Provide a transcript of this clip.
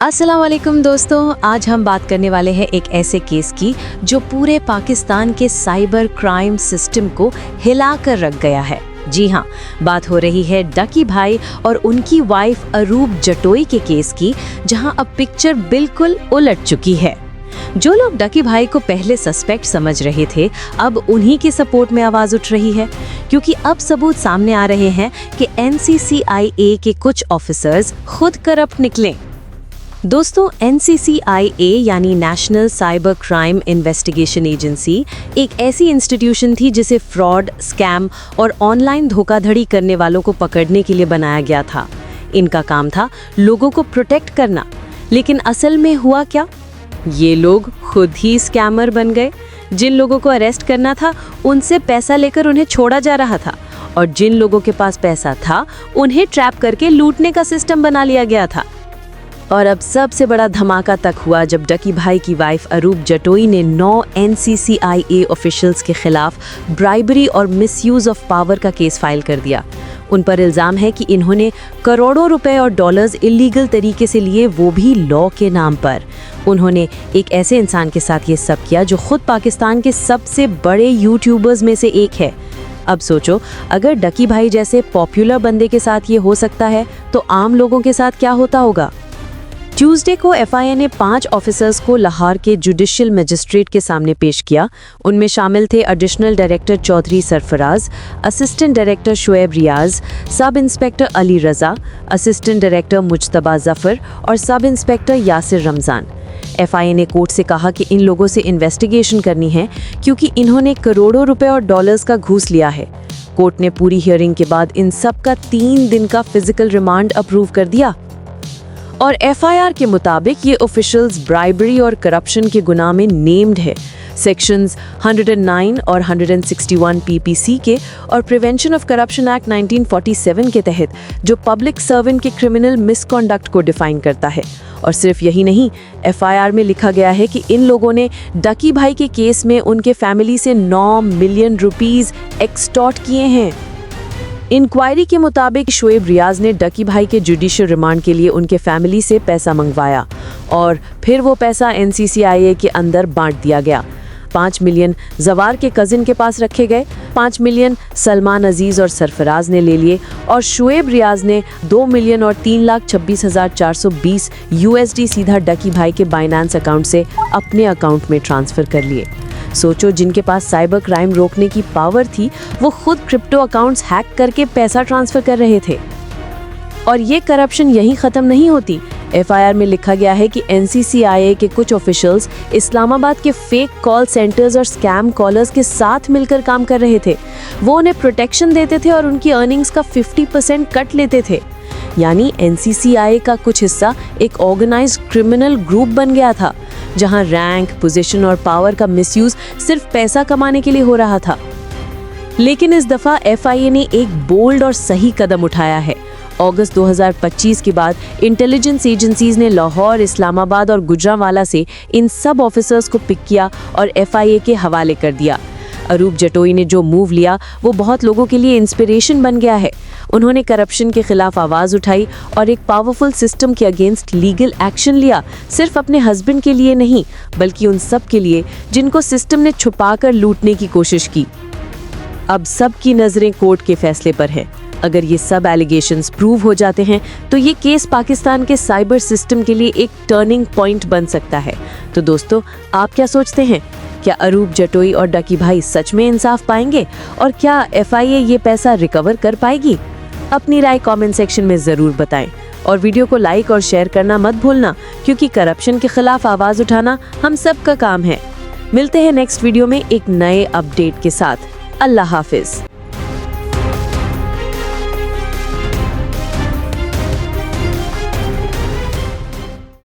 अस्सलाम वालेकुम दोस्तों, आज हम बात करने वाले हैं एक ऐसे केस की जो पूरे पाकिस्तान के साइबर क्राइम सिस्टम को हिला कर रख गया है। जी हाँ, बात हो रही है डकी भाई और उनकी वाइफ अरूब जटोई के केस की, जहां अब पिक्चर बिल्कुल उलट चुकी है। जो लोग डकी भाई को पहले सस्पेक्ट समझ रहे थे, अब उन्हीं के सपोर्ट में आवाज उठ रही है, क्योंकि अब सबूत सामने आ रहे हैं कि NCCIA के कुछ ऑफिसर्स खुद करप्ट निकले। दोस्तों, NCCIA यानी national cyber crime investigation agency एक ऐसी इंस्टीट्यूशन थी जिसे फ्रॉड, स्कैम और ऑनलाइन धोखाधड़ी करने वालों को पकड़ने के लिए बनाया गया था। इनका काम था लोगों को प्रोटेक्ट करना, लेकिन असल में हुआ क्या? ये लोग खुद ही स्कैमर बन गए। जिन लोगों को अरेस्ट करना था उनसे पैसा लेकर उन्हें छोड़ा जा रहा था, और जिन लोगों के पास पैसा था उन्हें ट्रैप करके लूटने का सिस्टम बना लिया गया था। और अब सबसे बड़ा धमाका तक हुआ जब डकी भाई की वाइफ अरूब जटोई ने 9 NCCIA ऑफिशियल्स के खिलाफ ब्राइबरी और मिसयूज ऑफ पावर का केस फाइल कर दिया। उन पर इल्जाम है कि इन्होंने करोड़ों रुपए और डॉलर्स इलीगल तरीके से लिए, वो भी लॉ के नाम पर। उन्होंने एक ऐसे इंसान के साथ ये सब किया जो खुद पाकिस्तान के सबसे बड़े यूट्यूबर्स में से एक है। अब सोचो, अगर डकी भाई जैसे पॉपुलर बंदे के साथ ये हो सकता है, तो आम लोगों के साथ क्या होता होगा? ट्यूसडे को FIA ने 5 ऑफिसर्स को लाहौर के जुडिशियल मजिस्ट्रेट के सामने पेश किया। उनमें शामिल थे additional director Chaudhry Sarfraz, assistant director Shoaib Riaz, sub inspector Ali Raza, assistant director Mujtaba Zafar और sub inspector Yasir Ramzan. FIA ने कोर्ट से कहा कि इन लोगों से इन्वेस्टिगेशन करनी है क्योंकि इन्होंने करोड़ों रुपए और डॉलर्स का घूस लिया है। कोर्ट ने पूरी हियरिंग के बाद इन सब का 3 दिन का फिजिकल रिमांड अप्रूव कर दिया। और FIR के मुताबिक ये ऑफिशियल्स ब्राइबरी और करप्शन के गुनाह में नेम्ड है। सेक्शंस 109 और 161 PPC के और प्रिवेंशन ऑफ करप्शन एक्ट 1947 के तहत, जो पब्लिक सर्वेंट के क्रिमिनल मिसकॉन्डक्ट को डिफाइन करता है। और सिर्फ यही नहीं, FIR में लिखा गया है कि इन लोगों ने डकी भाई के केस में उनके फैमिली से 9 मिलियन रुपीस एक्सटॉर्ट किए हैं। इंक्वायरी के मुताबिक शुएब रियाज ने डकी भाई के जुडिशियल रिमांड के लिए उनके फैमिली से पैसा मंगवाया और फिर वो पैसा NCCIA के अंदर बांट दिया गया। 5 मिलियन जवार के कजिन के पास रखे गए, 5 मिलियन सलमान अजीज और सरफराज ने ले लिए, और शुएब रियाज ने 2 मिलियन और 3,26,420 USD सीधा डकी भाई के बाइनेंस अकाउंट से अपने अकाउंट में ट्रांसफर कर लिए। सोचो, जिनके पास साइबर क्राइम रोकने की पावर थी, वो खुद क्रिप्टो अकाउंट्स हैक करके पैसा ट्रांसफर कर रहे थे। और ये करप्शन यहीं खत्म नहीं होती। FIR में लिखा गया है कि NCCIA के कुछ ऑफिशियल्स इस्लामाबाद के फेक कॉल सेंटर्स और स्कैम कॉलर्स के साथ मिलकर काम कर रहे थे। वो उन्हें प्रोटेक्शन देते थे और उनकी अर्निंग्स का 50% कट लेते थे। यानी NCCIA का कुछ हिस्सा एक ऑर्गेनाइज्ड क्रिमिनल ग्रुप बन गया था, जहां रैंक, पोजीशन और पावर का मिसयूज सिर्फ पैसा कमाने के लिए हो रहा था। लेकिन इस दफा FIA ने एक बोल्ड और सही कदम उठाया है। अगस्त 2025 के बाद इंटेलिजेंस एजेंसीज ने लाहौर, इस्लामाबाद और गुजरांवाला से इन सब ऑफिसर्स को पिक किया और FIA के हवाले कर दिया। अरूब जटोई ने जो मूव लिया वो बहुत लोगों के लिए इंस्पिरेशन बन गया है। उन्होंने करप्शन के खिलाफ आवाज उठाई और एक पावरफुल सिस्टम के अगेंस्ट लीगल एक्शन लिया, सिर्फ अपने हस्बैंड के लिए नहीं, बल्कि उन सब के लिए जिनको सिस्टम ने छुपाकर लूटने की कोशिश की। अब सब की नजरें कोर्ट के फैसले पर है। अगर ये सब एलिगेशंस प्रूव हो जाते हैं तो ये केस पाकिस्तान के साइबर सिस्टम के लिए एक टर्निंग पॉइंट बन सकता है। तो दोस्तों, आप क्या सोचते हैं? क्या अरूब जटोई और डकी भाई सच में इंसाफ पाएंगे? और क्या FIA ये पैसा रिकवर कर पाएगी? अपनी राय कमेंट सेक्शन में जरूर बताएं और वीडियो को लाइक और शेयर करना मत भूलना, क्योंकि करप्शन के खिलाफ आवाज उठाना हम सब का काम है। मिलते हैं नेक्स्ट वीडियो में एक नए अपडेट के साथ। अल्लाह हाफिज।